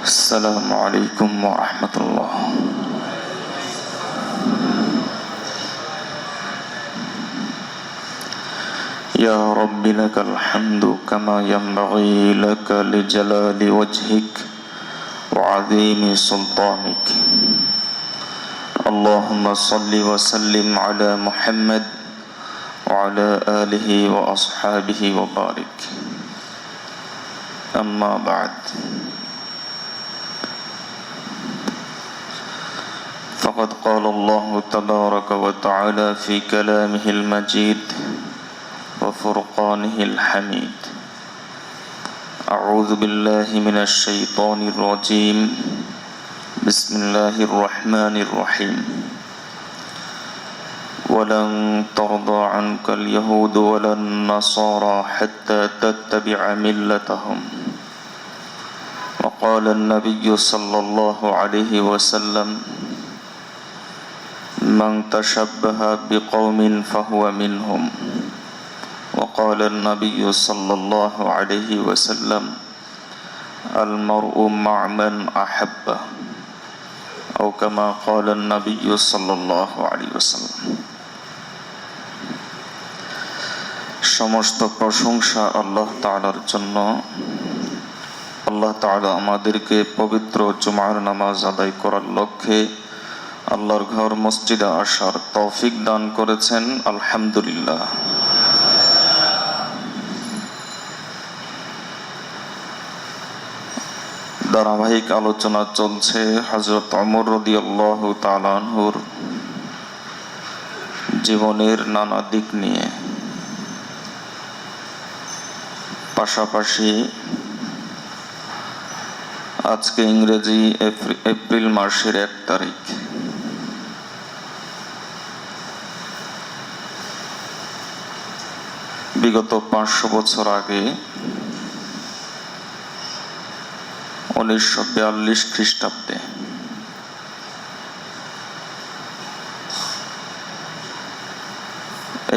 السلام عليكم ورحمة الله. يا رب لك الحمد كما ينبغي لك لجلال وجهك وعظيم سلطانك. اللهم صل وسلم على محمد وعلى آله وأصحابه وبارك. أما بعد، فقد قال الله تبارك وتعالى في كلامه المجيد وفرقانه الحميد: أعوذ بالله من الشيطان الرجيم. بسم الله الرحمن الرحيم. ولن ترضى عنك اليهود ولا النصارى حتى تتبع ملتهم. وقال النبي صلى الله عليه وسلم: من تشبه بقوم فهو منهم. وقال النبي صلى الله عليه وسلم: المرء مع من أحبه. أو كما قال النبي صلى الله عليه وسلم. সমস্ত প্রশংসা আল্লাহ তাআলার জন্য। আল্লাহ তাআলা আমাদেরকে পবিত্র জুমার নামাজ আদায় করার লক্ষ্যে আল্লাহর ঘর মসজিদে আসার তৌফিক দান করেছেন, আলহামদুলিল্লাহ। ধারাবাহিক আলোচনা চলছে হযরত ওমর রাদিয়াল্লাহু তাআলা আনহুর জীবনের নানা দিক নিয়ে। পাশাপাশি আজকে ইংরেজি এপ্রিল মাসের 1 তারিখ। বিগত 500 বছর আগে 1942 খ্রিস্টাব্দে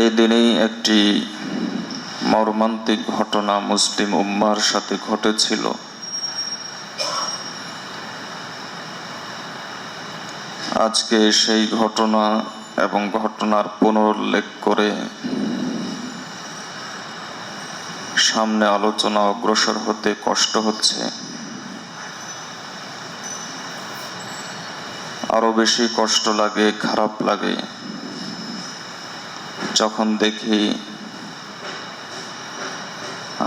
এই দিনেই একটি মর্মান্তিক ঘটনা মুসলিম উম্মার সাথে ঘটেছিল। আজকে সেই ঘটনা এবং ঘটনার পুনরুল্লেখ করে সামনে আলোচনা অগ্রসর হতে কষ্ট হচ্ছে। আরো বেশি কষ্ট লাগে, খারাপ লাগে যখন দেখি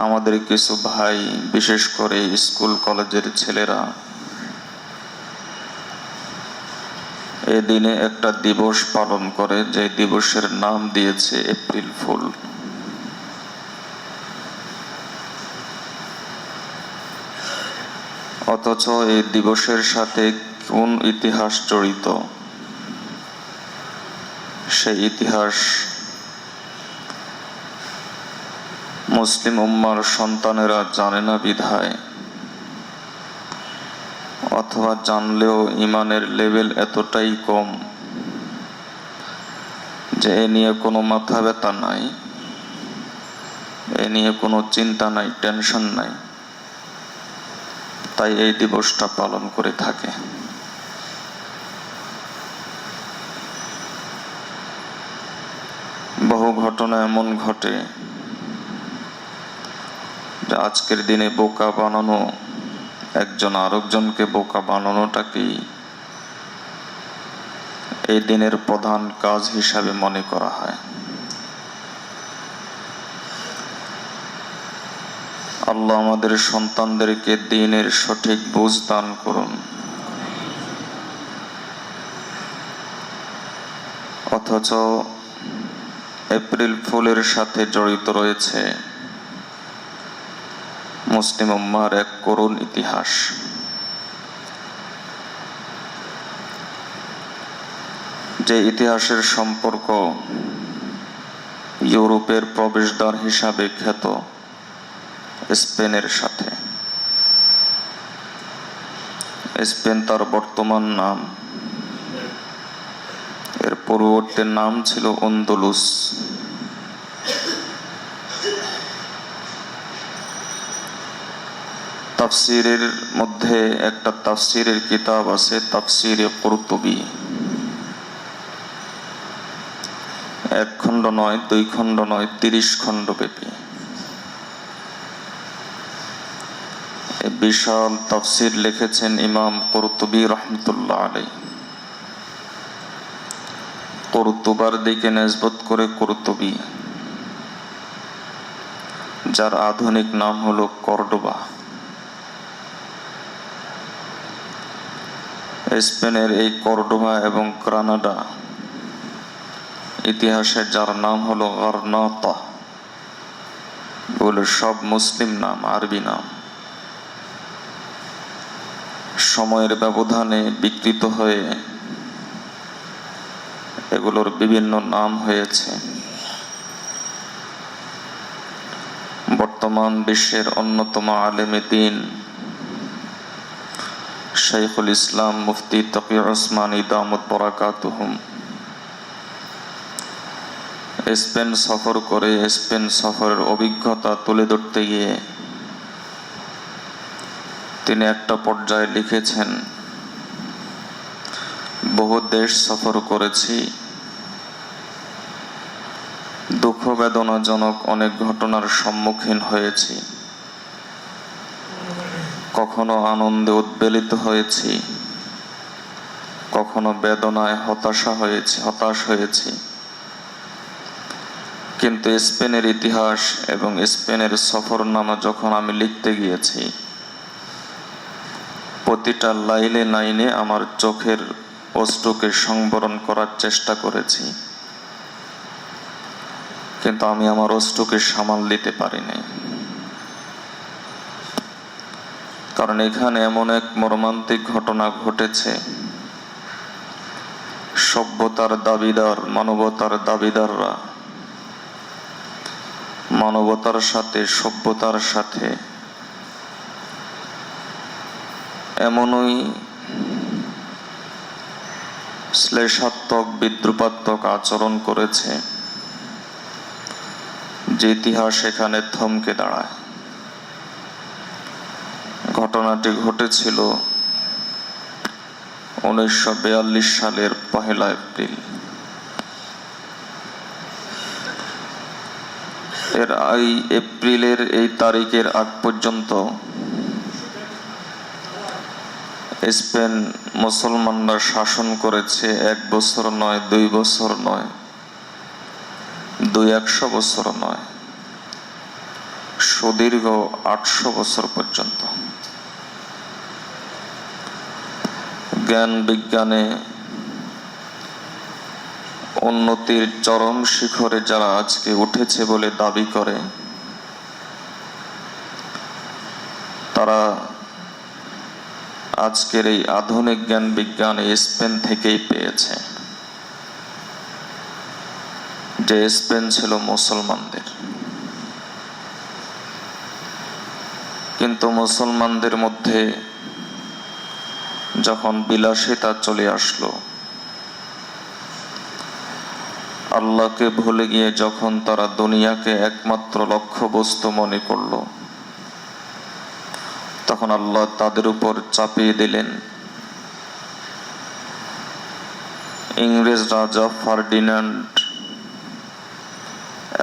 আমাদের কিছু ভাই, বিশেষ করে স্কুল কলেজের ছেলেরা এই দিনে একটা দিবস পালন করে, যে দিবসের নাম দিয়েছে এপ্রিল ফুল। অথচ এই দিবসের সাথে কোন ইতিহাস জড়িত, সেই ইতিহাস মুসলিম উম্মার সন্তানেরা জানে না বিধায়, অথবা জানলেও ইমানের লেভেল এতটাই কম যে এ নিয়ে কোনো মাথা ব্যথা নাই, এ নিয়ে কোনো চিন্তা নাই, টেনশন নাই, তাই এই দিবসটা পালন করে থাকে। বহু ঘটনা এমন ঘটে যে আজকের দিনে বোকা বানানো, একজন আরেকজনকে বোকা বানানোটাকেই এই দিনের প্রধান কাজ হিসাবে মনে করা হয়। আল্লাহ আমাদের সন্তানদেরকে দ্বীনের সঠিক বুঝ দান করুন। অথচ এপ্রিল ফুলের সাথে জড়িত রয়েছে মুসলিম উম্মার এক করুণ ইতিহাস। যে ইতিহাসের সম্পর্ক ইউরোপের প্রবেশদ্বার হিসাবে খ্যাত স্পেনের সাথে। স্পেন তার বর্তমান নাম, এর পূর্ববর্তী নাম ছিল আন্দলুস। তাফসিরের মধ্যে একটা তাফসিরের কিতাব আছে, তাফসিরে কুরতুবী। 1 খণ্ড নয়, 2 খণ্ড নয়, 30 খণ্ড ব্যাপী বিশাল তাফসির লিখেছেন ইমাম কুরতুবী রহমতুল্লাহ আলাইহি। কুরতুবার দিকে নিসবত করে কুরতুবী, যার আধুনিক নাম হলো কর্ডোবা। স্পেনের এই কর্ডোবা এবং গ্রানাডা ইতিহাসে যার নাম হলো গারনাতা, বলে সব মুসলিম নাম, আরবি নাম। সময়ের ব্যবধানে বিকৃত হয়ে এগুলোর বিভিন্ন নাম হয়েছে। বর্তমান বিশ্বের অন্যতম আলেমে দ্বীন শাইখুল ইসলাম মুফতি তকি উসমানী দামত বরাকাতুহুম স্পেন সফর করে স্পেন সফরের অভিজ্ঞতা তুলে ধরতে গিয়ে তিনি একটা পর্যায়ে লিখেছেন, বহু দেশ সফর করেছি, দুঃখ বেদনাজনক অনেক ঘটনার সম্মুখীন হয়েছি, কখনো আনন্দে উদ্বেলিত হয়েছি, কখনো বেদনায় হতাশ হয়েছি। কিন্তু স্পেনের ইতিহাস এবং স্পেনের সফরনামা যখন আমি লিখতে গিয়েছি, প্রতিটা লাইনে আমার চোখের অশ্রুকে সংবরণ করার চেষ্টা করেছি, কিন্তু আমি আমার অশ্রুকে সামাল দিতে পারিনি। কারণ এখানে এমন এক মর্মান্তিক ঘটনা ঘটেছে, সভ্যতার দাবিদার, মানবতার দাবিদাররা মানবতার সাথে, সভ্যতার সাথে এমনই শ্লেষাত্মক, বিদ্রুপাত্মক আচরণ করেছে যে ইতিহাস এখানে থমকে দাঁড়ায়। ঘটনাটি ঘটেছিল 1942 সালের 1 এপ্রিল। এই এপ্রিলের এই তারিখের আগ পর্যন্ত স্পেন মুসলমানরা শাসন করেছে 1 বছর নয়, 2 বছর নয়, 100 বছর নয়, সুদীর্ঘ 800 বছর পর্যন্ত। জ্ঞান বিজ্ঞানে উন্নতির চরম শিখরে যারা আজকে উঠেছে বলে দাবি করে, তারা আজকের এই আধুনিক জ্ঞান বিজ্ঞান স্পেন থেকেই পেয়েছে, যে স্পেন ছিল মুসলমানদের। কিন্তু মুসলমানদের মধ্যে যখন বিলাসিতা চলে আসলো, আল্লাহকে ভুলে গিয়ে যখন তারা দুনিয়াকে একমাত্র লক্ষ্যবস্তু মনে করলো, তখন আল্লাহ তাদের উপর চাপিয়ে দিলেন ইংরেজ রাজা ফার্ডিন্যান্ড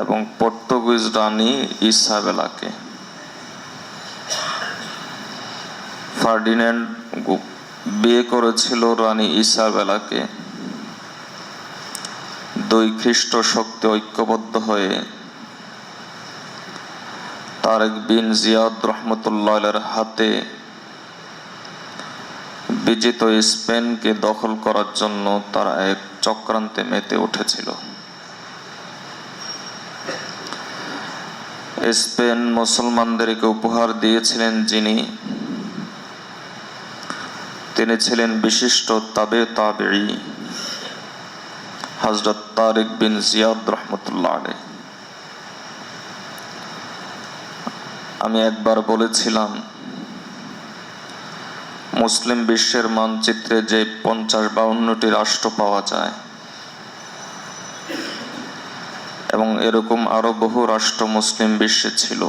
এবং পর্তুগিজ রানী ইসাবেলাকে। ফার্ডিন্যান্ড বিয়ে করেছিল রানী ইসাবেলাকে। 2 খ্রিস্ট শক্তি ঐক্যবদ্ধ হয়ে তারেক বিন জিয়াদ রহমতুল্লাহের হাতে বিজিত স্পেনকে দখল করার জন্য তারা এক চক্রান্তে মেতে উঠেছিল। স্পেন মুসলমানদেরকে উপহার দিয়েছিলেন তিনি ছিলেন বিশিষ্ট তাবেঈ হযরত তারেক বিন জিয়াদ রহমতুল্লাহ আলাইহি। আমি একবার বলেছিলাম, মুসলিম বিশ্বের মানচিত্রে যে 50-52টি রাষ্ট্র পাওয়া যায় এবং এরকম আরো বহু রাষ্ট্র মুসলিম বিশ্বে ছিল,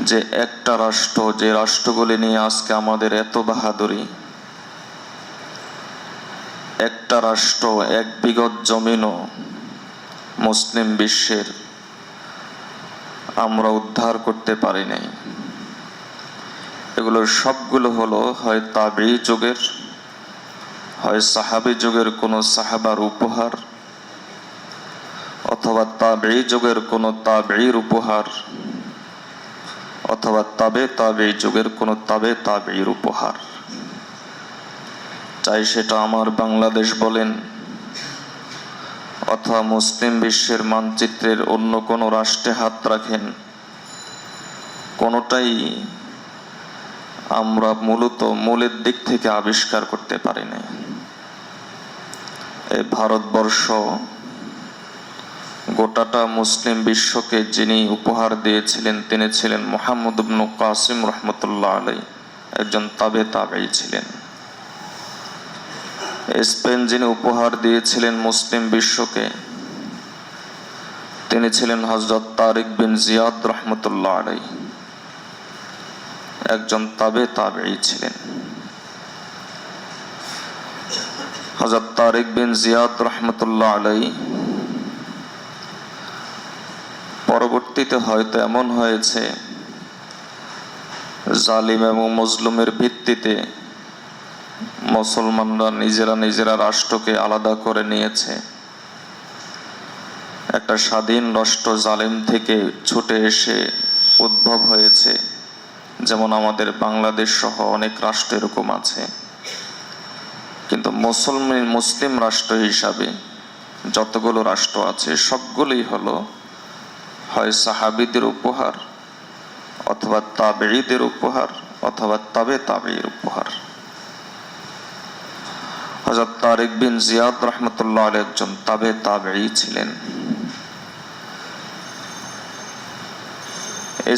যে একটা রাষ্ট্র, যে রাষ্ট্রগুলি নিয়ে আজকে আমাদের এত বাহাদুরি, একটা রাষ্ট্র, এক বিঘত জমিনও মুসলিম বিশ্বের আমরা উদ্ধার করতে পারি নাই। এগুলোর সবগুলো হলো হয় তাবেঈ যুগের, হয় সাহাবী যুগের কোনো সাহাবার উপহার, অথবা তাবেঈ যুগের কোনো তাবেঈর উপহার, অথবা তাবেঈ যুগের কোনো তাবেঈর উপহার। চাই সেটা আমার বাংলাদেশ বলেন অথবা মুসলিম বিশ্বের মানচিত্রের অন্য কোনো রাষ্ট্রে হাত রাখেন, কোনোটাই আমরা মূলত মূলের দিক থেকে আবিষ্কার করতে পারি নাই। এই ভারতবর্ষ গোটাটা মুসলিম বিশ্বকে যিনি উপহার দিয়েছিলেন তিনি ছিলেন মুহাম্মদ ইবনে কাসিম রহমতুল্লাহ আলাইহি, একজন তাবেঈ ছিলেন। স্পেন যিনি উপহার দিয়েছিলেন মুসলিম বিশ্বকে তিনি ছিলেন হযরত তারিক বিন জিয়াদ রহমতুল্লাহ আলাইহি, একজন তাবেঈ ছিলেন। হযরত তারিক বিন জিয়াদ রহমতুল্লাহ আলাইহি পরবর্তীতে হয়তো এমন হয়েছে জালিম এবং মজলুমের ভিত্তিতে মুসলমানরা নিজেরা রাষ্ট্রকে আলাদা করে নিয়েছে। একটা স্বাধীন রাষ্ট্র জালিম থেকে ছুটে এসে উদ্ভব হয়েছে, যেমন আমাদের বাংলাদেশ সহ অনেক রাষ্ট্র এরকম আছে। কিন্তু মুসলিম রাষ্ট্র হিসাবে যতগুলো রাষ্ট্র আছে সবগুলোই হলো হয় সাহাবীদের উপহার, অথবা তাবেঈদের উপহার, অথবা তাবেঈর উপহার। হযরত তারিক বিন জিয়াদ রহমতুল্লাহ আলাইহি একজন তাবেঈ ছিলেন।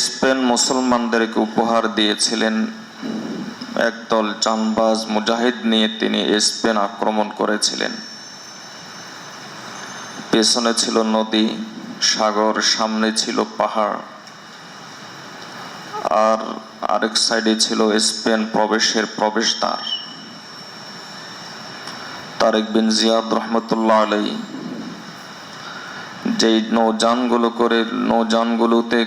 স্পেন মুসলমানদেরকে উপহার দিয়েছিলেন একদল জানবাজ মুজাহিদ নিয়ে তিনি স্পেন আক্রমণ করেছিলেন। পেছনে ছিল নদী, সাগর, সামনে ছিল পাহাড়, আর আরেক সাইডে ছিল স্পেন প্রবেশের প্রবেশদ্বার। তারিক বিন জিয়াদ রহমতুল্লাহ আলাইহি যেই নৌযানগুলোতে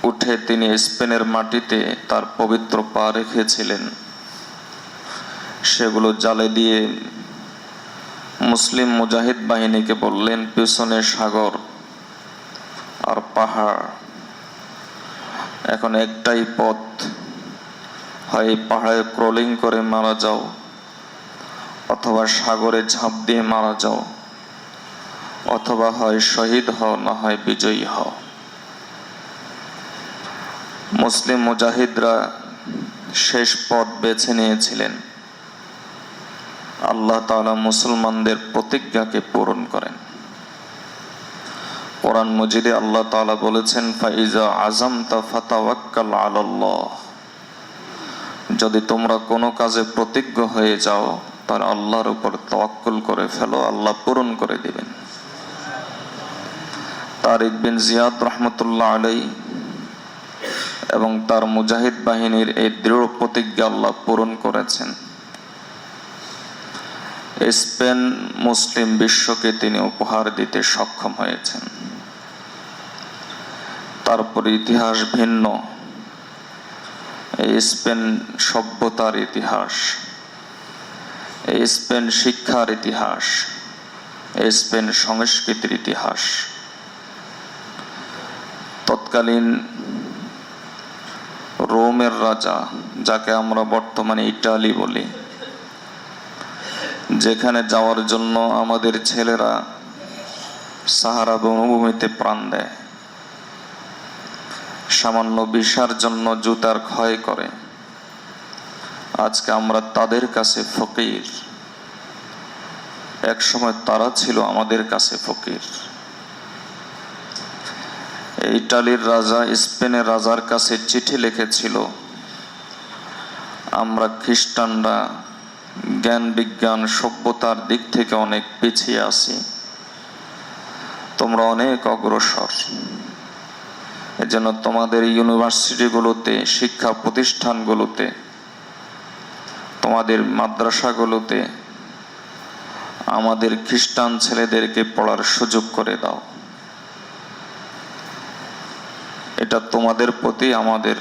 উঠে তিনি স্পেনের মাটিতে তার পবিত্র পা রেখেছিলেন, সেগুলো জালে দিয়ে মুসলিম মুজাহিদ বাহিনীকে বললেন পেছনে সাগর আর পাহাড়, এখন একটাই পথ, হয় পাহাড়ে ক্রলিং করে মারা যাও, অথবা সাগরে ঝাঁপ দিয়ে মারা যাও, অথবা হয় শহীদ হও না হয় বিজয়ী হও। মুসলিম মুজাহিদরা শেষ পথ বেছে নিয়েছিলেন। আল্লাহ তাআলা মুসলমানদের প্রতিজ্ঞাকে পূরণ করেন। কোরআন মজিদে আল্লাহ তাআলা বলেছেন ফাইজা আযামতা ফাতাওয়াক্কাল আলাল্লাহ, যদি তোমরা কোনো কাজে প্রতিজ্ঞ হয়ে যাও তাহলে আল্লাহর উপর তাওয়াক্কুল করে ফেলো, আল্লাহ পূরণ করে দিবেন। তারিক বিন জিয়াদ রহমতুল্লাহ আলাইহি এবং তার মুজাহিদ বাহিনীর এই দৃঢ় প্রতিজ্ঞা আল্লাহ পূরণ করেছেন। স্পেন মুসলিম বিশ্বকে তিনি উপহার দিতে সক্ষম হয়েছেন। তারপর ইতিহাস ভিন্ন। এই স্পেন সভ্যতার ইতিহাস, এই স্পেন শিক্ষার ইতিহাস, এই স্পেন সংস্কৃতির ইতিহাস। তৎকালীন রোমের রাজা, যাকে আমরা বর্তমানে ইটালি বলি, যেখানে যাওয়ার জন্য আমাদের ছেলেরা সাহারা বনভূমিতে প্রাণ দেয়, সামান্য ভিসার জন্য জুতার ক্ষয় করে, আজকে আমরা তাদের কাছে ফকির। এক সময় তারা ছিল আমাদের কাছে ফকির। ইটালির রাজা স্পেনের রাজার কাছে চিঠি লিখেছিল, আমরা খ্রিস্টানরা জ্ঞান বিজ্ঞান সভ্যতার দিক থেকে অনেক পিছিয়ে আছি, তোমরা অনেক অগ্রসর, এজন্য তোমাদের ইউনিভার্সিটিগুলোতে, শিক্ষা প্রতিষ্ঠানগুলোতে, তোমাদের মাদ্রাসাগুলোতে আমাদের খ্রিস্টান ছেলেদেরকে পড়ার সুযোগ করে দাও। এটা তোমাদের প্রতি আমাদের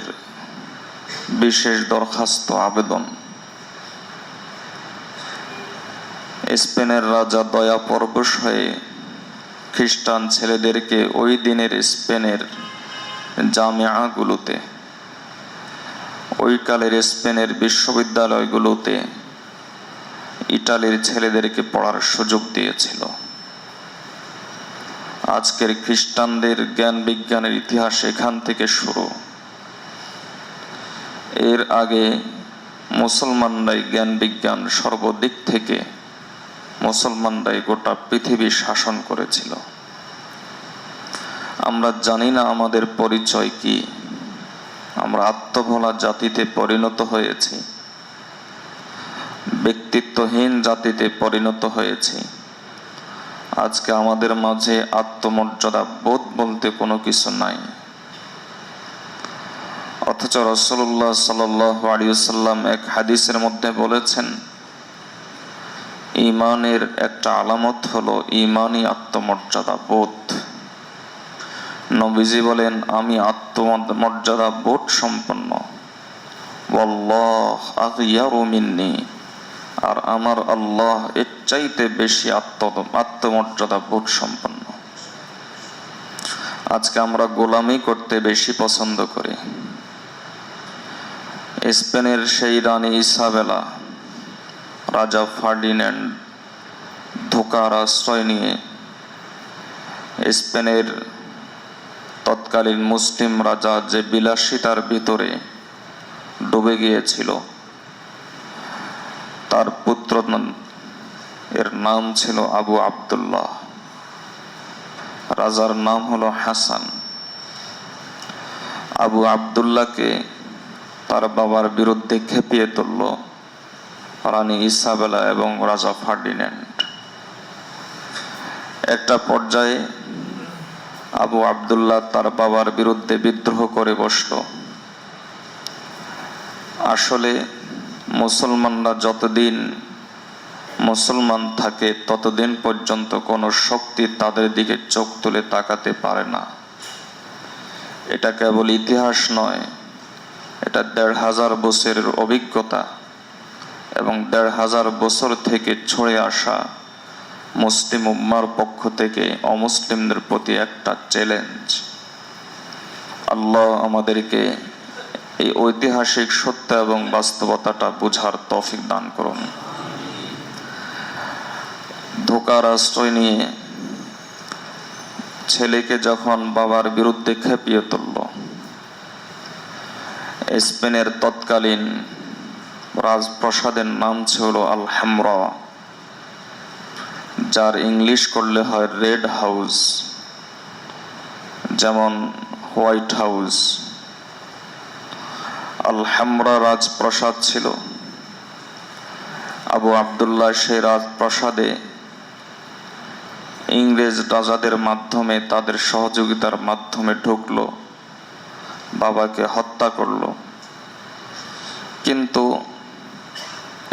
বিশেষ দরখাস্ত, আবেদন। স্পেনের রাজা দয়া পরবশ হয়ে খ্রিস্টান ছেলেদেরকে ওই দিনের স্পেনের জামিয়াগুলোতে, ওই কালের স্পেনের বিশ্ববিদ্যালয়গুলোতে ইটালির ছেলেদেরকে পড়ার সুযোগ দিয়েছিল। আজকের খ্রিস্টানদের জ্ঞান বিজ্ঞানের ইতিহাস এখান থেকে শুরু। এর আগে মুসলমানরাই জ্ঞান বিজ্ঞান সর্বদিক থেকে, মুসলমানরাই গোটা পৃথিবী শাসন করেছিল। আমরা জানি না আমাদের পরিচয় কি। আমরা আত্মভোলা জাতিতে পরিণত হয়েছি, ব্যক্তিত্বহীন জাতিতে পরিণত হয়েছি। আজকে আমাদের মাঝে আত্মমর্যাদা বোধ বলতে কোনো কিছু নাই। অথচ রাসূলুল্লাহ সাল্লাল্লাহু আলাইহি ওয়াসাল্লাম এক হাদিসের মধ্যে বলেছেন, ঈমানের একটা আলামত হলো ঈমানি আত্মমর্যাদা বোধ। নবীজি বলেন, আমি আত্মমর্যাদা বোধ সম্পন্ন, ওয়াল্লাহ আগইয়ারু মিন্নি, আর আমার আল্লাহ এর চাইতে বেশি আত্মমর্যাদা বোধ সম্পন্ন। আজকে আমরা গোলামি করতে বেশি পছন্দ করি। স্পেনের সেই রানী ইসাবেলা, রাজা ফার্ডিন্যান্ড ধোঁকার আশ্রয় নিয়ে স্পেনের তৎকালীন মুসলিম রাজা যে বিলাসিতার ভিতরে ডুবে গিয়েছিল, তার পুত্র এর নাম ছিল আবু আবদুল্লাহ, রাজার নাম হলো হাসান। আবু আবদুল্লাহকে তার বাবার বিরুদ্ধে খেপিয়ে তুলল রানী ইসাবেলা এবং রাজা ফার্ডিন্যান্ড। একটা পর্যায়ে আবু আবদুল্লাহ তার বাবার বিরুদ্ধে বিদ্রোহ করে বসল। আসলে মুসলমানরা যতদিন মুসলমান থাকে ততদিন পর্যন্ত কোনো শক্তি তাদের দিকে চোখ তুলে তাকাতে পারে না। এটা কেবল ইতিহাস নয়, এটা ১৫০০ বছরের অভিজ্ঞতা এবং ১৫০০ বছর থেকে ছড়ে আসা মুসলিম উম্মার পক্ষ থেকে অমুসলিমদের প্রতি একটা চ্যালেঞ্জ। আল্লাহ আমাদেরকে এই ঐতিহাসিক সত্য এবং বাস্তবতাটা বুঝার তৌফিক দান করুন। ধোঁকার আশ্রয় নিয়ে ছেলেকে যখন বাবার বিরুদ্ধে খেপিয়ে তুলল, স্পেনের তৎকালীন রাজপ্রাসাদের নাম ছিল আলহামরা, যার ইংলিশ করলে হয় রেড হাউস, যেমন হোয়াইট হাউস। আলহামরা রাজপ্রাসাদ ছিল। আবু আবদুল্লাহ সেই রাজপ্রাসাদে ইংরেজ রাজাদের মাধ্যমে, তাদের সহযোগিতার মাধ্যমে ঢুকলো, বাবাকে হত্যা করলো। কিন্তু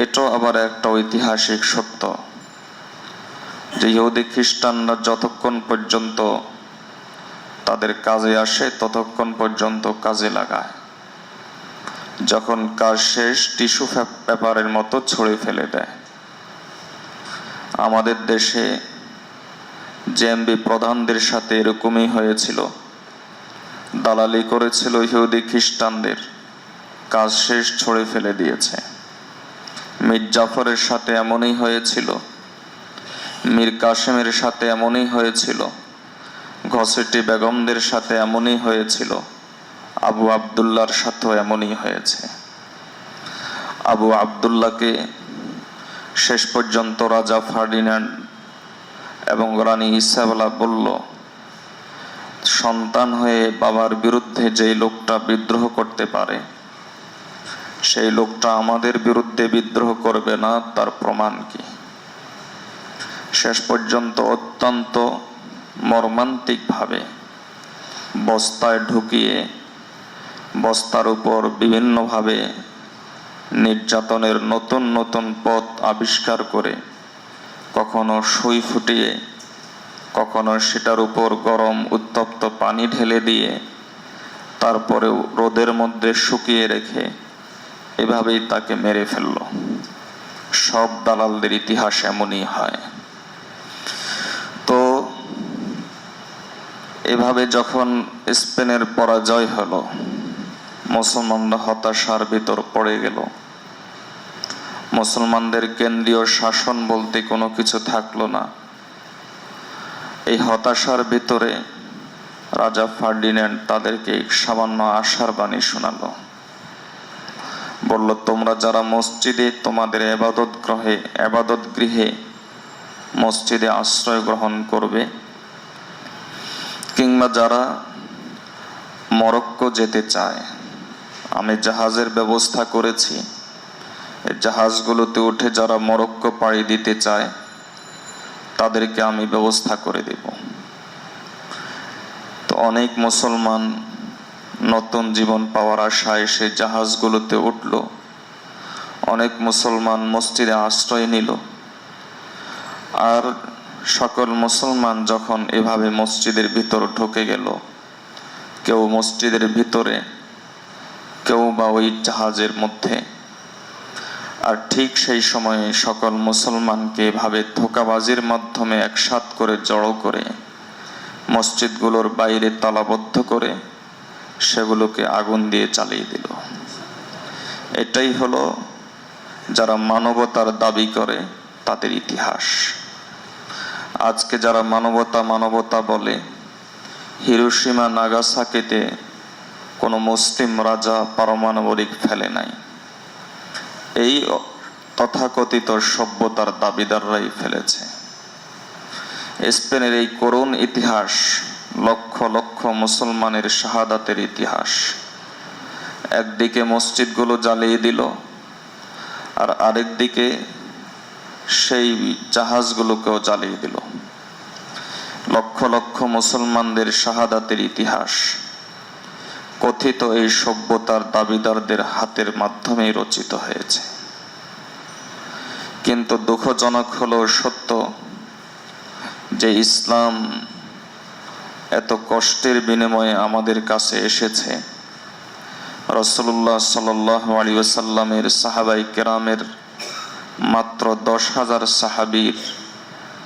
এটাও আবার একটা ঐতিহাসিক সত্য যে ইহুদি খ্রিস্টানরা যতক্ষণ পর্যন্ত তাদের কাজে আসে ততক্ষণ পর্যন্ত কাজে লাগায়, যখন কাজ শেষ টিস্যু পেপারের মতো ছুঁড়ে ফেলে দেয়। আমাদের দেশে জেএমবি প্রধানদের সাথে এরকমই হয়েছিল। দালালি করেছিল ইহুদি খ্রিস্টানদের, কাজ শেষ ছুঁড়ে ফেলে দিয়েছে। মীর জাফরের সাথে এমনই হয়েছিল, মীর কাসেমের সাথে এমনই হয়েছিল, ঘসেটি বেগমদের সাথে এমনই হয়েছিল, আবু আবদুল্লাহর সাথেও এমনই হয়েছে। আবু আবদুল্লাহকে শেষ পর্যন্ত রাজা ফার্ডিন্যান্ড এবং রানী ইসাবেলা বলল, সন্তান হয়ে বাবার বিরুদ্ধে যেই লোকটা বিদ্রোহ করতে পারে, সেই লোকটা আমাদের বিরুদ্ধে বিদ্রোহ করবে না, তার প্রমাণ কি? শেষ পর্যন্ত অত্যন্ত মর্মান্তিকভাবে বস্তায় ঢুকিয়ে বস্তার উপর বিভিন্নভাবে নির্যাতনের নতুন নতুন পথ আবিষ্কার করে কখনো সুই ফুটিয়ে, কখনো সেটার উপর গরম উত্তপ্ত পানি ঢেলে দিয়ে তারপরেও রোদের মধ্যে শুকিয়ে রেখে এভাবেই তাকে মেরে ফেলল। সব দালালদের ইতিহাস এমনই হয়। তো এভাবে যখন স্পেনের পরাজয় হলো, মুসলমানরা হতাশার ভিতর পড়ে গেল। মুসলমানদের কেন্দ্রীয় শাসন বলতে কোনো কিছু থাকলো না। এই হতাশার ভিতরে রাজা ফার্ডিন্যান্ড তাদেরকে সামান্য আশার বাণী শোনালো। বলল, তোমরা যারা মসজিদে তোমাদের এবাদত গৃহে মসজিদে আশ্রয় গ্রহণ করবে, কিংবা যারা মরক্কো যেতে চায়, আমি জাহাজের ব্যবস্থা করেছি। এই জাহাজগুলোতে উঠে যারা মরক্কো পাড়ি দিতে চায় তাদেরকে আমি ব্যবস্থা করে দেব। তো অনেক মুসলমান নতুন জীবন পাওয়ার আশায় সেই জাহাজগুলোতে উঠল। অনেক মুসলমান মসজিদে আশ্রয় নিল। আর সকল মুসলমান যখন এভাবে মসজিদের ভিতর ঢুকে গেল, কেউ মসজিদের ভিতরে, কেউ বা ওই জাহাজের মধ্যে, আর ঠিক সেই সময়ে সকল মুসলমানকে এভাবে ধোঁকাবাজির মাধ্যমে একসাথ করে জড়ো করে মসজিদগুলোর বাইরে তালাবদ্ধ করে সেগুলোকে আগুন দিয়ে জ্বালিয়ে দিল। এটাই হলো যারা মানবতার দাবি করে তাদের ইতিহাস। আজকে যারা মানবতা বলে, হিরোশিমা নাগাসাকিতে কোনো মুসলিম রাজা পারমাণবিক ফেলে নাই। এই তথাকথিত সভ্যতার দাবিদাররাই ফেলেছে। স্পেনের এই করুণ ইতিহাস লক্ষ লক্ষ মুসলমানের শাহাদাতের ইতিহাস। একদিকে মসজিদগুলো জ্বালিয়ে দিল, আর আরেকদিকে সেই জাহাজগুলোকেও জ্বালিয়ে দিল। লক্ষ লক্ষ মুসলমানদের শাহাদাতের ইতিহাস কথিত এই সভ্যতার দাবিদারদের হাতের মাধ্যমেই রচিত হয়েছে। কিন্তু দুঃখজনক হলো সত্য যে ইসলাম এত কষ্টের বিনিময়ে আমাদের কাছে এসেছে। রাসূলুল্লাহ সাল্লাল্লাহু আলাইহি ওয়াসাল্লামের সাহাবায়ে কেরামের মাত্র 10,000 সাহাবীর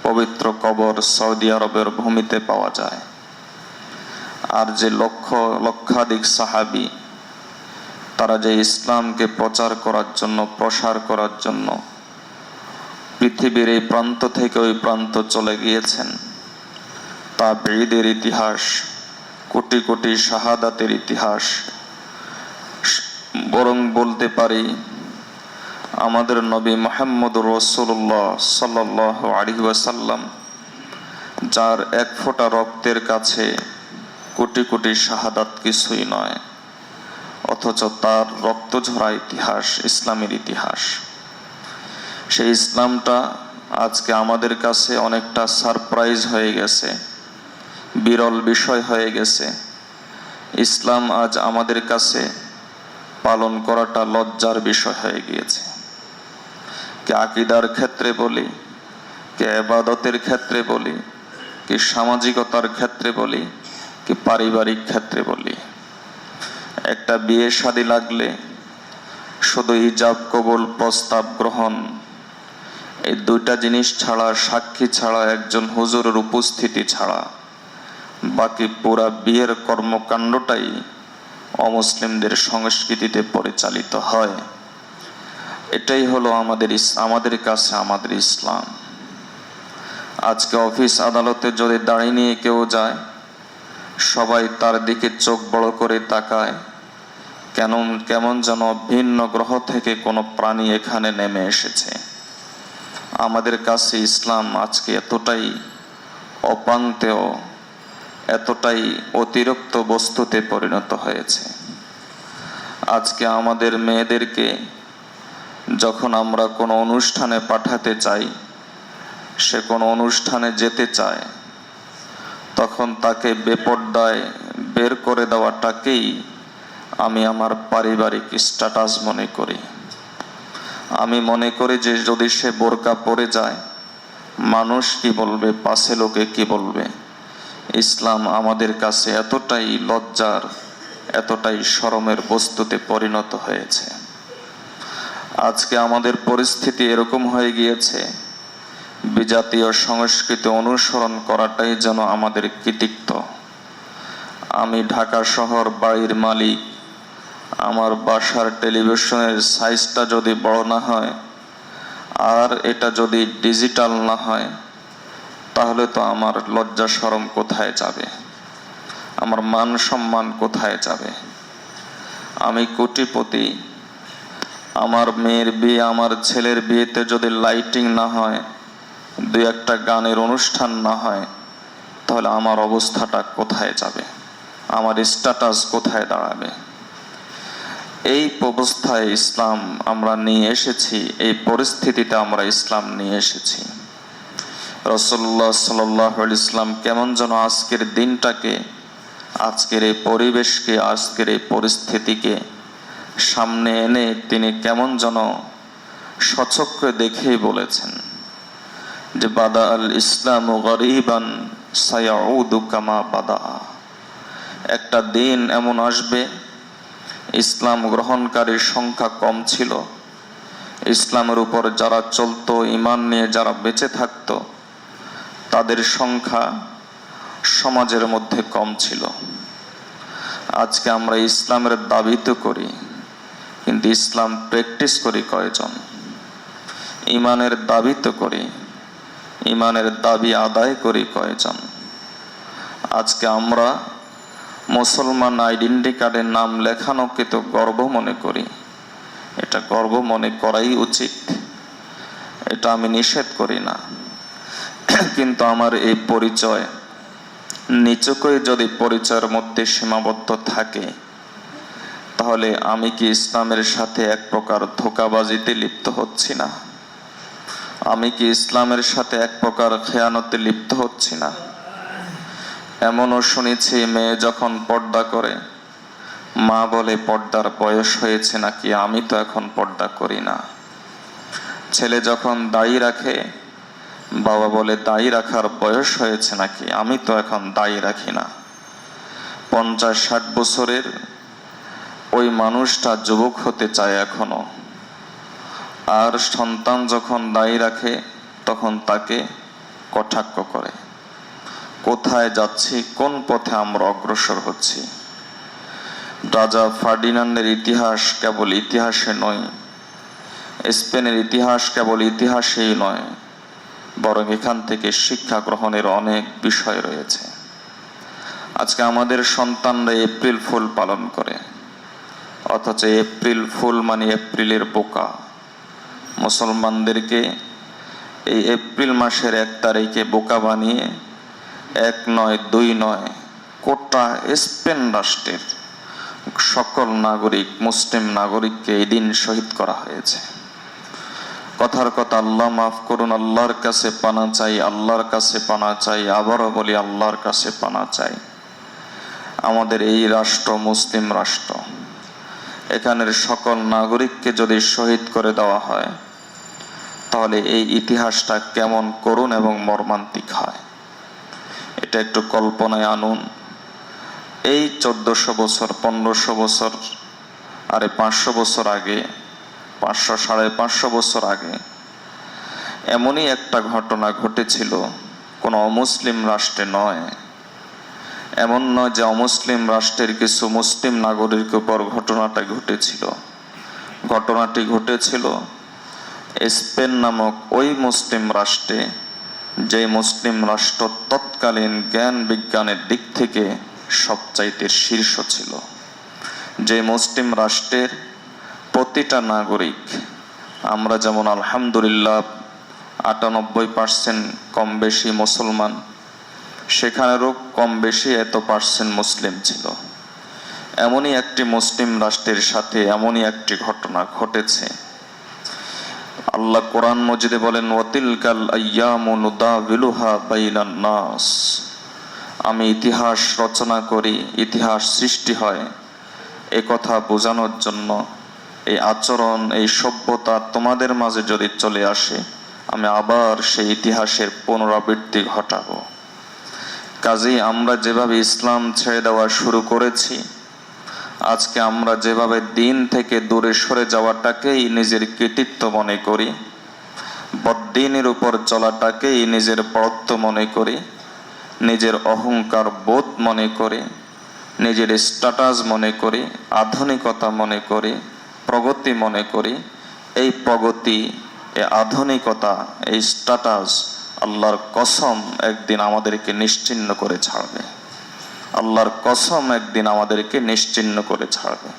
পবিত্র কবর সৌদি আরবের ভূমিতে পাওয়া যায়। আর যে লক্ষাধিক সাহাবী, তারা যে ইসলামকে প্রচার করার জন্য, প্রসার করার জন্য পৃথিবীর এই প্রান্ত থেকে ওই প্রান্ত চলে গিয়েছেন, তা বেঈদের ইতিহাস, কোটি কোটি শাহাদাতের ইতিহাস। বরং বলতে পারি আমাদের নবী মুহাম্মদুর রাসূলুল্লাহ সাল্লাল্লাহু আলাইহি ওয়াসাল্লাম, যার এক ফোঁটা রক্তের কাছে কোটি কোটি শাহাদাত কিছুই নয়, অথচ তার রক্ত ঝরা ইতিহাস ইসলামের ইতিহাস। সেই ইসলামটা আজকে আমাদের কাছে অনেকটা সারপ্রাইজ হয়ে গেছে, বিরল বিষয় হয়ে গেছে। ইসলাম আজ আমাদের কাছে পালন করাটা লজ্জার বিষয় হয়ে গিয়েছে। কে আকীদার ক্ষেত্রে বলি, কে ইবাদতের ক্ষেত্রে বলি, কি সামাজিকতার ক্ষেত্রে বলি, কি পারিবারিক ক্ষেত্রে বলি, একটা বিয়ে শাদী লাগলে শুধু ইজাব কবুল, প্রস্তাব গ্রহণ, এই দুইটা জিনিস ছাড়া, সাক্ষী ছাড়া, একজন হুজুরের উপস্থিতি ছাড়া বাকি পুরা বিয়ের কর্মকাণ্ডটাই অমুসলিমদের সংস্কৃতিতে পরিচালিত হয়। এটাই হলো আমাদের কাছে আমাদের ইসলাম। আজকে অফিস আদালতে যদি দাড়ি নিয়ে কেউ যায়, সবাই তার দিকে চোখ বড় করে তাকায়, কেমন যেন ভিন্ন গ্রহ থেকে কোনো প্রাণী এখানে নেমে এসেছে। আমাদের কাছে ইসলাম আজকে এতটাই অপাংতেয়, এতটাই অতিরিক্ত বস্তুতে পরিণত হয়েছে। আজকে আমাদের মেয়েদেরকে যখন আমরা কোনো অনুষ্ঠানে পাঠাতে চাই, সে কোনো অনুষ্ঠানে যেতে চায়, তখন তাকে বেপর্দায় বের করে দেওয়াটাকেই আমি আমার পারিবারিক স্ট্যাটাস মনে করি। আমি মনে করি যে যদি সে বোরকা পরে যায়, মানুষ কি বলবে, পাশে লোকে কি বলবে। ইসলাম আমাদের কাছে এতটাই লজ্জার, এতটাই শরমের বস্তুতে পরিণত হয়েছে। আজকে আমাদের পরিস্থিতি এরকম হয়ে গিয়েছে, বিজাতীয় সংস্কৃতি অনুসরণ করাটাই যেন আমাদের কৃতিত্ব। আমি ঢাকা শহর বাড়ির মালিক, আমার বাসার টেলিভিশনের সাইজটা যদি বড় না হয় আর এটা যদি ডিজিটাল না হয়, তাহলে তো আমার লজ্জা শরম কোথায় যাবে, আমার মান সম্মান কোথায় যাবে। আমি কোটিপতি, আমার মেয়ের বিয়ে, আমার ছেলের বিয়েতে যদি লাইটিং না হয়, দুই একটা গানের অনুষ্ঠান না হয়, তাহলে আমার অবস্থাটা কোথায় যাবে, আমার স্ট্যাটাস কোথায় দাঁড়াবে। এই অবস্থায় ইসলাম আমরা নিয়ে এসেছি, এই পরিস্থিতিতে আমরা ইসলাম নিয়ে এসেছি। রাসূলুল্লাহ সাল্লাল্লাহু আলাইহি ওয়াসাল্লাম কেমন যেন আজকের দিনটাকে, আজকের এই পরিবেশকে, আজকের এই পরিস্থিতিকে সামনে এনে তিনি কেমন যেন সচক্ষে দেখেই বলেছেন যে বাদা আল ইসলামু গরীবান সায়াউদু কামা বাদা। একটা দিন এমন আসবে, ইসলাম গ্রহণকারীর সংখ্যা কম ছিল, ইসলামের উপর যারা চলতো, ঈমান নিয়ে যারা বেঁচে থাকতো, তাদের সংখ্যা সমাজের মধ্যে কম ছিল। আজকে আমরা ইসলামের দাবি তো করি, কিন্তু ইসলাম প্র্যাকটিস করি কয়জন? ঈমানের দাবি তো করি, ঈমানের দাবি আদায় করি কয়জন? আজকে আমরা মুসলমান আইডেন্টি কার্ডের নাম লেখানোকে তো গর্ব মনে করি। এটা গর্ব মনে করাই উচিত, এটা আমি নিষেধ করি না। কিন্তু আমার এই পরিচয় নিচকই যদি পরিচয়ের মধ্যে সীমাবদ্ধ থাকে, তাহলে আমি কি ইসলামের সাথে এক প্রকার ধোঁকাবাজিতে লিপ্ত হচ্ছি না? আমি কি ইসলামের সাথে এক প্রকার খেয়ানতে লিপ্ত হচ্ছি না? এমনও শুনেছি, মেয়ে যখন পর্দা করে মা বলে পর্দার বয়স হয়েছে নাকি, আমি তো এখন পর্দা করি না। ছেলে যখন দাড়ি রাখে বাবা বলে দাড়ি রাখার বয়স হয়েছে নাকি, আমি তো এখন দাড়ি রাখি না। 50-60 বছরের ওই মানুষটা যুবক হতে চায় এখনো, আর সন্তান যখন দাড়ি রাখে তখন তাকে কটাক্ষ করে। কোথায় যাচ্ছি, কোন পথে আমরা অগ্রসর হচ্ছি? রাজা ফার্ডিনান্ডের ইতিহাস কেবল ইতিহাসে নয়, স্পেনের ইতিহাস কেবল ইতিহাসেই নয়, বরং এখান থেকে শিক্ষা গ্রহণের অনেক বিষয় রয়েছে। আজকে আমাদের সন্তানরা এপ্রিল ফুল পালন করে, অথচ এপ্রিল ফুল মানে এপ্রিলের বোকা। মুসলমানদেরকে এই এপ্রিল মাসের 1 তারিখে বোকা বানিয়ে 1 নয় 2 নয়, গোটা স্পেন রাষ্ট্রের সকল নাগরিক, মুসলিম নাগরিককে এই দিন শহীদ করা হয়েছে। কথার কথা, আল্লাহ মাফ করুন, আল্লাহর কাছে পানা চাই, আল্লাহর কাছে পানা চাই, আবারও বলি আল্লাহর কাছে পানা চাই। আমাদের এই রাষ্ট্র মুসলিম রাষ্ট্র, এখানের সকল নাগরিককে যদি শহীদ করে দেওয়া হয়, তাহলে এই ইতিহাসটা কেমন করুণ এবং মর্মান্তিক হয়, এটা একটু কল্পনায় আনুন। এই 1400 বছর, 1500 বছর, আরে 500 বছর আগে, 500-550 বছর আগে এমনই একটা ঘটনা ঘটেছিল, কোনো অমুসলিম রাষ্ট্রে নয়। এমন নয় যে অমুসলিম রাষ্ট্রের কিছু মুসলিম নাগরিকের উপর ঘটনাটা ঘটেছিল। ঘটনাটি ঘটেছিল স্পেন নামক ওই মুসলিম রাষ্ট্রে, যে মুসলিম রাষ্ট্র তৎকালীন জ্ঞান বিজ্ঞানের দিক থেকে সবচাইতে শীর্ষ ছিল, যে মুসলিম রাষ্ট্রের প্রতিটা নাগরিক, আমরা যেমন আলহামদুলিল্লাহ 98% কম বেশি মুসলমান, সেখানেরও কম বেশি এত পার্সেন্ট মুসলিম ছিল। এমনই একটি মুসলিম রাষ্ট্রের সাথে এমনই একটি ঘটনা ঘটেছে। আল্লাহ কোরআন মজিদে বলেন, ওয়াতিলকাল আইয়ামু নুদাবিলুহা বাইনান নাস। আমি ইতিহাস রচনা করি, ইতিহাস সৃষ্টি হয়, এ কথা বোঝানোর জন্য এই আচরণ, এই সভ্যতা তোমাদের মাঝে যদি চলে আসে, আমি আবার সেই ইতিহাসের পুনরাবৃত্তি ঘটাবো। কাজেই আমরা যেভাবে ইসলাম ছেড়ে দেওয়া শুরু করেছি, আজকে আমরা যেভাবে দিন থেকে দূরে সরে যাওয়াটাকেই নিজের কৃতিত্ব মনে করি, বদ্দিনের উপর চলাটাকেই নিজের বড়ত্ব মনে করি, নিজের অহংকার বোধ মনে করি, নিজের স্ট্যাটাস মনে করি, আধুনিকতা মনে করি, প্রগতি মনে করি। এই প্রগতি, এই আধুনিকতা, এই স্ট্যাটাস আল্লাহর কসম একদিন আমাদেরকে নিশ্চিহ্ন করে ছাড়বে। আল্লাহর কসম একদিন আমাদেরকে নিশ্চিহ্ন করে ছাড়বে।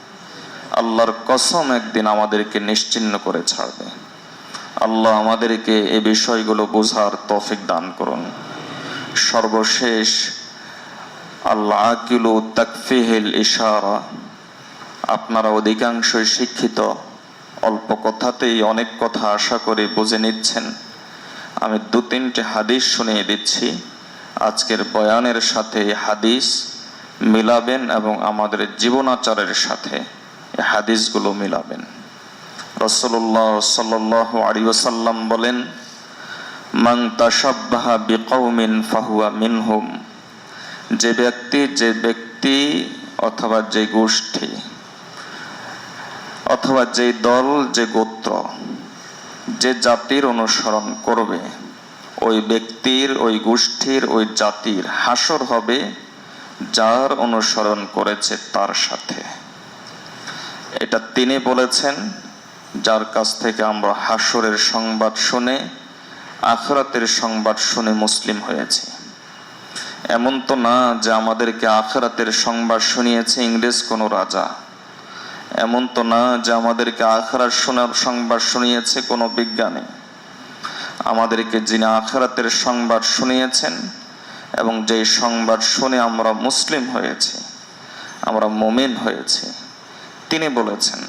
আল্লাহর কসম একদিন আমাদেরকে নিশ্চিহ্ন করে ছাড়বে। আল্লাহ আমাদেরকে এই বিষয়গুলো বোঝার তৌফিক দান করুন। সর্বশেষ, আল্লাহ আকিলু তাকফিহিল ইশারা, আপনারা অধিকাংশই শিক্ষিত, অল্প কথাতেই অনেক কথা আশা করে বুঝে নিচ্ছেন। আমি 2-3টে হাদিস শুনিয়ে দিচ্ছি, আজকের বয়ানের সাথে হাদিস মিলাবেন এবং আমাদের জীবনাচারের সাথে এই হাদিসগুলো মিলাবেন। রাসূলুল্লাহ সাল্লাল্লাহু আলাইহি ওয়াসাল্লাম বলেন, মান তাশাব্বাহা বিকওমিন ফাহুয়া মিনহুম, যে ব্যক্তি অথবা যে গোষ্ঠী অথবা যে দল, যে গোত্র, যে জাতির অনুসরণ করবে, ওই ব্যক্তির, ওই গোষ্ঠীর, ওই জাতির হাসর হবে যার অনুসরণ করেছে তার সাথে। এটা তিনি বলেছেন, যার কাছ থেকে আমরা হাসরের সংবাদ শুনে, আখিরাতের সংবাদ শুনে মুসলিম হয়েছি। এমন তো না যে আমাদেরকে আখিরাতের সংবাদ শুনিয়েছে ইংরেজ কোনো রাজা, এমন তো না যে আমাদেরকে আখিরাত শোনার সংবাদ শুনিয়েছে কোনো বিজ্ঞানী। আমাদেরকে যিনি আখিরাতের সংবাদ শুনিয়েছেন এবং যেই সংবাদ শুনে আমরা মুসলিম হয়েছি, আমরা মুমিন হয়েছি, তিনি বলেছেন।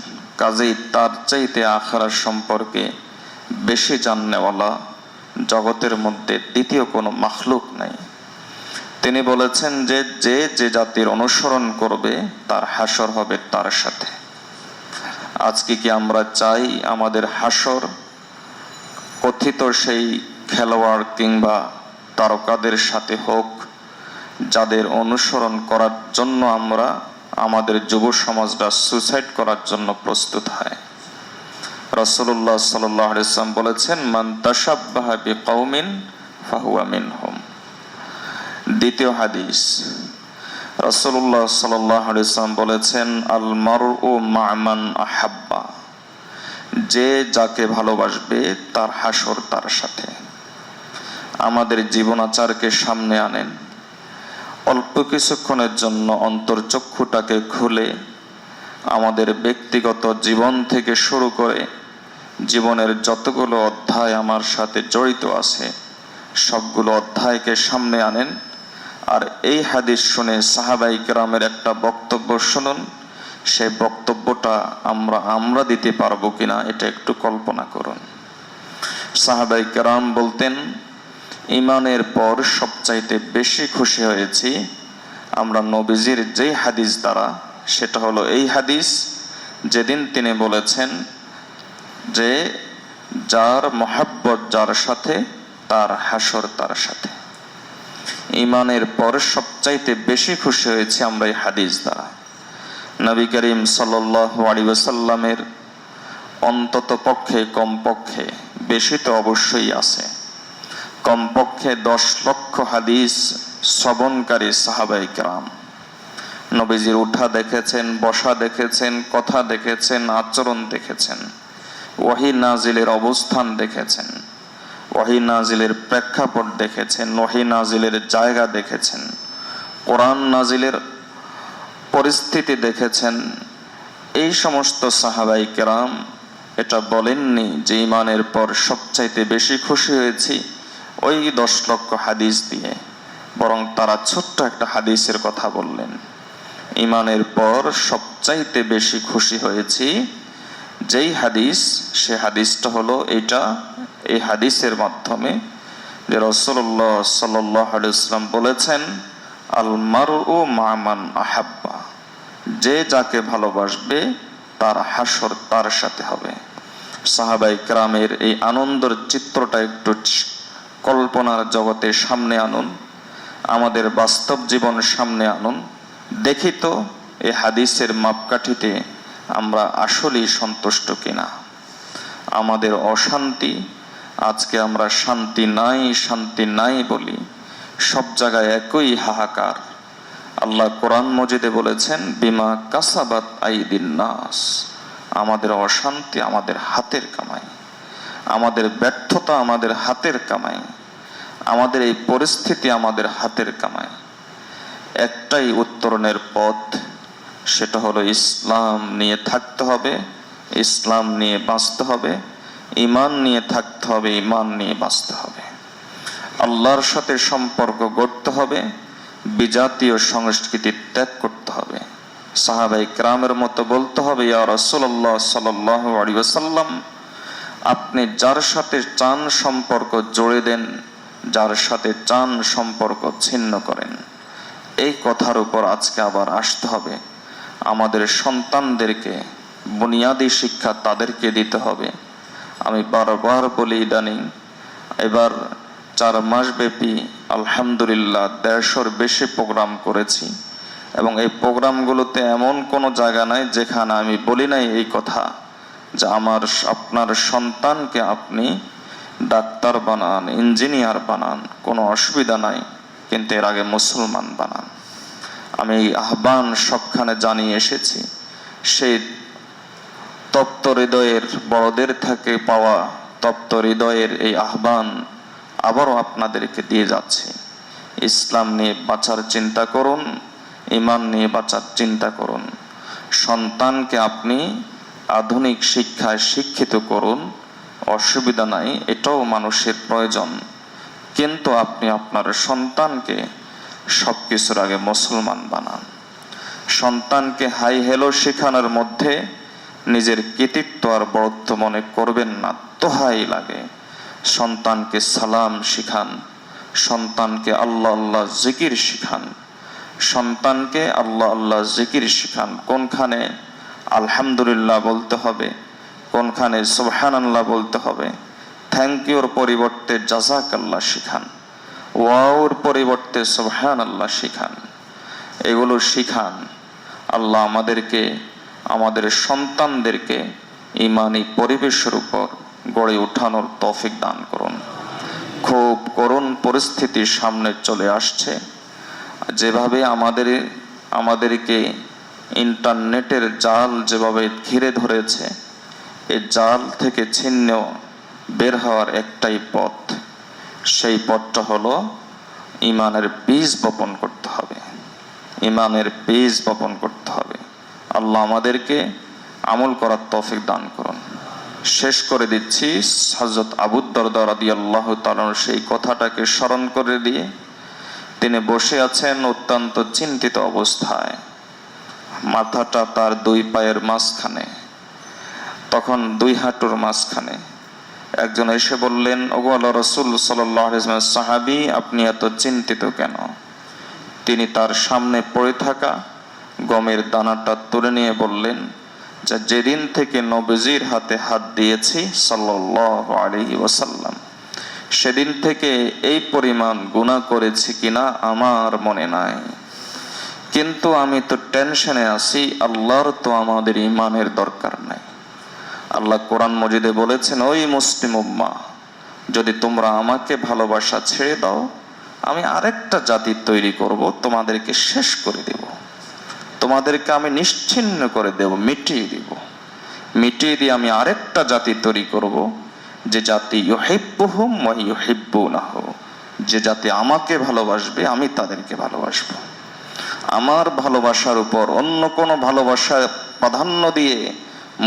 কাজেই তার চাইতে আখিরাত সম্পর্কে বেশি জাননেওয়ালা জগতের মধ্যে দ্বিতীয় কোনো মাখলুক নাই। তিনি বলেছেন যে যে জাতির অনুসরণ করবে তার হাসর হবে তার সাথে। আজকে কি আমরা চাই আমাদের হাসর কথিত সেই খেলোয়াড় কিংবা তারকাদের সাথে হোক, যাদের অনুসরণ করার জন্য আমরা, আমাদের যুব সমাজরা সুসাইড করার জন্য প্রস্তুত হয়? রাসূলুল্লাহ সাল্লাল্লাহু আলাইহি ওয়াসাল্লাম বলেছেন, মান তাশাব্বাহা বিকওমিন ফাহুয়া মিনহুম। দ্বিতীয় হাদিস, রাসূলুল্লাহ সাল্লাল্লাহু আলাইহি ওয়াসাল্লাম বলেছেন, আল মারউ মা মান আহাব্বা, যে যাকে ভালোবাসবে তার হাসর তার সাথে। আমাদের জীবনাচারকে সামনে আনেন, অল্প কিছুক্ষণের জন্য অন্তর্চক্ষুটাকে খুলে আমাদের ব্যক্তিগত জীবন থেকে শুরু করে জীবনের যতগুলো অধ্যায় আমার সাথে জড়িত আছে সবগুলো অধ্যায়কে সামনে আনেন। আর এই হাদিস শুনে সাহাবায়ে কেরামের একটা বক্তব্য শুনুন। সেই বক্তব্যটা আমরা দিতে পারবো কিনা এটা একটু কল্পনা করুন। সাহাবায়ে কেরাম বলতেন, ঈমানের পর সবচাইতে বেশি খুশি হয়েছি আমরা নবীজির যেই হাদিস দ্বারা, সেটা হলো এই হাদিস যেদিন তিনি বলেছেন যে যার মহব্বত যার সাথে তার হাসর তার সাথে। ঈমানের পর সবচাইতে বেশি খুশি হয়েছি আমরা এই হাদিস দ্বারা। নবী করিম সাল্লাল্লাহু আলাইহি ওয়াসাল্লামের অন্তত পক্ষে, কমপক্ষে, বেশি তো অবশ্যই আছে, কমপক্ষে 10 লক্ষ হাদিস শ্রবণকারী সাহাবায়ে কেরাম। নবীজির উঠা দেখেছেন, বসা দেখেছেন, কথা দেখেছেন, আচরণ দেখেছেন, ওয়াহী নাজিলের অবস্থান দেখেছেন, ওয়াহী নাজিলের প্রেক্ষাপট দেখেছেন, ওয়াহী নাজিলের জায়গা দেখেছেন, কোরআন নাজিলের পরিস্থিতি দেখেছেন। এই সমস্ত সাহাবায়ে কেরাম এটা বলেননি যে ঈমানের পর সবচাইতে বেশি খুশি হয়েছি ওই 10 লক্ষ হাদিস দিয়ে, বরং তারা ছোট্ট একটা হাদিসের কথা বললেন। ঈমানের পর সবচাইতে বেশি খুশি হয়েছি যেই হাদিস, সে হাদিসটা হলো এটা। এই হাদিসের মাধ্যমে যে রাসূলুল্লাহ সাল্লাল্লাহু আলাইহি ওয়াসাল্লাম বলেছেন, আল মারউ মা মান আহাব্বা, যে যাকে ভালোবাসবে তার হাসর তার সাথে হবে। সাহাবাই কেরামের এই আনন্দের চিত্রটা একটু কল্পনার জগতে সামনে আনুন, আমাদের বাস্তব জীবন সামনে আনুন, দেখি তো এই হাদিসের মাপকাঠিতে আমরা আসলেই সন্তুষ্ট কিনা। আমাদের অশান্তি, আজকে আমরা শান্তি নাই শান্তি নাই বলি, সব জায়গায় একই হাহাকার। আল্লাহ কোরআন মজিদে বলেছেন বিমা কাসাবাত আইদিন নাস, আমাদের অশান্তি আমাদের হাতের কামাই, আমাদের ব্যর্থতা আমাদের হাতের কামাই, আমাদের এই পরিস্থিতি আমাদের হাতের কামাই। একটাই উত্তরণের পথ, সেটা হলো ইসলাম নিয়ে থাকতে হবে, ইসলাম নিয়ে বাঁচতে হবে, ঈমান নিয়ে থাকতে হবে, ঈমান নিয়ে বাঁচতে হবে, আল্লাহর সাথে সম্পর্ক গড়তে হবে, বিজাতীয় সংস্কৃতি ত্যাগ করতে হবে। সাহাবাই কেরামের মতো বলতে হবে, ইয়া রাসূলুল্লাহ সাল্লাল্লাহু আলাইহি ওয়াসাল্লাম, আপনি যার সাথে চান সম্পর্ক জোড়ে দেন, যার সাথে চান সম্পর্ক ছিন্ন করেন। এই কথার উপর আজকে আবার আসতে হবে। আমাদের সন্তানদেরকে বুনিয়াদী শিক্ষা তাদেরকে দিতে হবে। আমি বারবার বলি, ইদানিং এবার 4 মাস ব্যাপী আলহামদুলিল্লাহ 150-র বেশি প্রোগ্রাম করেছি, এবং এই প্রোগ্রামগুলোতে এমন কোনো জায়গা নাই যেখানে আমি বলি নাই এই কথা যে আপনার সন্তানকে আপনি ডাক্তার বানান, ইঞ্জিনিয়ার বানান, কোনো অসুবিধা নাই, কিন্তু এর আগে মুসলমান বানান। আমি এই আহ্বান সবখানে জানিয়ে এসেছি। সেই তপ্ত হৃদয়ের বড়দের থেকে পাওয়া তপ্ত হৃদয়ের এই আহ্বান আবারও আপনাদেরকে দিয়ে যাচ্ছি। ইসলাম নিয়ে বাঁচার চিন্তা করুন, ঈমান নিয়ে বাঁচার চিন্তা করুন। সন্তানকে আপনি আধুনিক শিক্ষায় শিক্ষিত করুন, অসুবিধা নাই, এটাও মানুষের প্রয়োজন, কিন্তু আপনি আপনার সন্তানকে সবকিছুর আগে মুসলমান বানান। সন্তানকে হাই হেলো শেখানোর মধ্যে নিজের কৃতিত্ব আর বড়ত্ব মনে করবেন না, দোহাই লাগে। সন্তানকে সালাম শিখান, সন্তানকে আল্লাহ আল্লাহ জিকির শিখান, সন্তানকে আল্লাহ আল্লাহ জিকির শিখান। কোনখানে আলহামদুলিল্লাহ বলতে হবে, কোনখানে সুবহানাল্লাহ বলতে হবে, থ্যাংক ইউর পরিবর্তে জাযাকাল্লাহ শিখান, ওয়াওর পরিবর্তে সুবহানাল্লাহ শিখান। এগুলো শিখান। আল্লাহ আমাদেরকে, আমাদের সন্তানদেরকে ঈমানি পরিবেশের উপর গড়ে ওঠানোর তৌফিক দান করুন। খুব করুণ পরিস্থিতি সামনে চলে আসছে। যেভাবে আমাদেরকে ইন্টারনেটের জাল যেভাবে ঘিরে ধরেছে, এই জাল থেকে ছিন্ন বের হওয়ার একটাই পথ, সেই পথটা হলো ঈমানের বীজ বপন করতে হবে, ঈমানের বীজ বপন করতে হবে। আল্লাহ আমাদেরকে আমল করার তৌফিক দান করুন। শেষ করে দিচ্ছি হযরত আবু দারদা রাদিয়াল্লাহু তাআলা সেই কথাটাকে স্মরণ করে দিয়ে। তিনি বসে আছেন অত্যন্ত চিন্তিত অবস্থায়, মাথাটা তার 2 পায়ের মাঝখানে, তখন 2 হাঁটুর মাঝখানে। একজন এসে বললেন, ওগো আল্লাহ রাসূল সাল্লাল্লাহু আলাইহি ওয়াসাল্লাম, সাহাবী আপনি এত চিন্তিত কেন? তিনি তার সামনে পড়ে থাকা গমের দানাটা তুলে নিয়ে বললেন, যে যেদিন থেকে নবীজির হাতে হাত দিয়েছি সাল্লাল্লাহু আলাইহি ওয়াসাল্লাম, সেদিন থেকে এই পরিমাণ গুনাহ করেছি কিনা আমার মনে নাই, কিন্তু আমি তো টেনশনে আছি, আল্লাহর তো আমাদের ঈমানের দরকার নাই। আল্লাহ কোরআন মজিদে বলেছেন, ওই মুসলিম উম্মাহ, যদি তোমরা আমাকে ভালোবাসা ছেড়ে দাও, আমি আরেকটা জাতি তৈরি করব, তোমাদেরকে শেষ করে দেব, তোমাদেরকে আমি নিশ্চিহ্ন করে দেব, মিটিয়ে দিব। মিটিয়ে দিয়ে আমি আরেকটা জাতি তৈরি করব, যে জাতি ইউহিব্বুহুম ওয়া ইউহিব্বুনাহু, যে জাতি আমাকে ভালোবাসবে, আমি তাদেরকে ভালোবাসবো। আমার ভালোবাসার উপর অন্য কোনো ভালোবাসা প্রাধান্য দিয়ে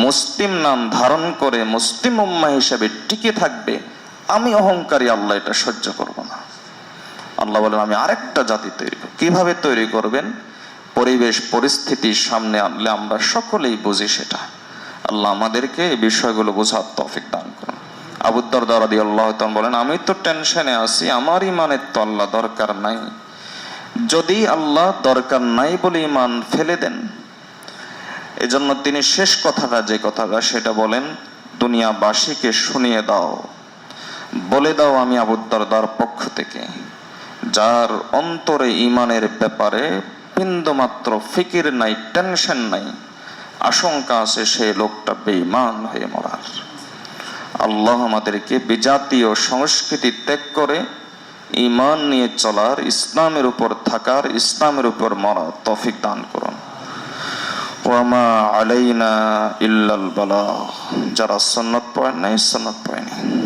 মুসলিম নাম ধারণ করে মুসলিম উম্মাহ হিসেবে টিকে থাকবে, আমি অহংকারী, আল্লাহ এটা সহ্য করব না। আল্লাহ বলেন, আমি আরেকটা জাতি তৈরি করব। কিভাবে তৈরি করবেন? পরিবেশ পরিস্থিতির সামনে আনলে আমরা সকলেই বুঝি সেটা। আল্লাহ আমাদেরকে এই বিষয়গুলো বোঝার তৌফিক দান করুন। আবু দারদা রাদিয়াল্লাহু তাআলা বলেন, আমি তো টেনশনে আছি, আমার ঈমানের তো আল্লাহ দরকার নাই, যদি আল্লাহ দরকার নাই বলে ঈমান ফেলে দেন, এজন্য তিনি শেষ কথাটা যে কথাটা সেটা বলেন, দুনিয়াবাসীকে শুনিয়ে দাও, বলে দাও আমি আবু দারদার পক্ষ থেকে, যার অন্তরে ঈমানের ব্যাপারে বিন্দুমাত্র ফিকির নাই, টেনশন নাই, আশঙ্কা আছে সেই লোকটা বেঈমান হয়ে মরার। আল্লাহ আমাদেরকে বিজাতীয় সংস্কৃতি ত্যাগ করে ঈমান নিয়ে চলার, ইসলামের উপর থাকার, ইসলামের উপর মরার তৌফিক দান করুন। ওয়ামা আলাইনা ইল্লাল বালাগ। যারা সুন্নাত পড়েন নাই, সুন্নাত পড়েনি।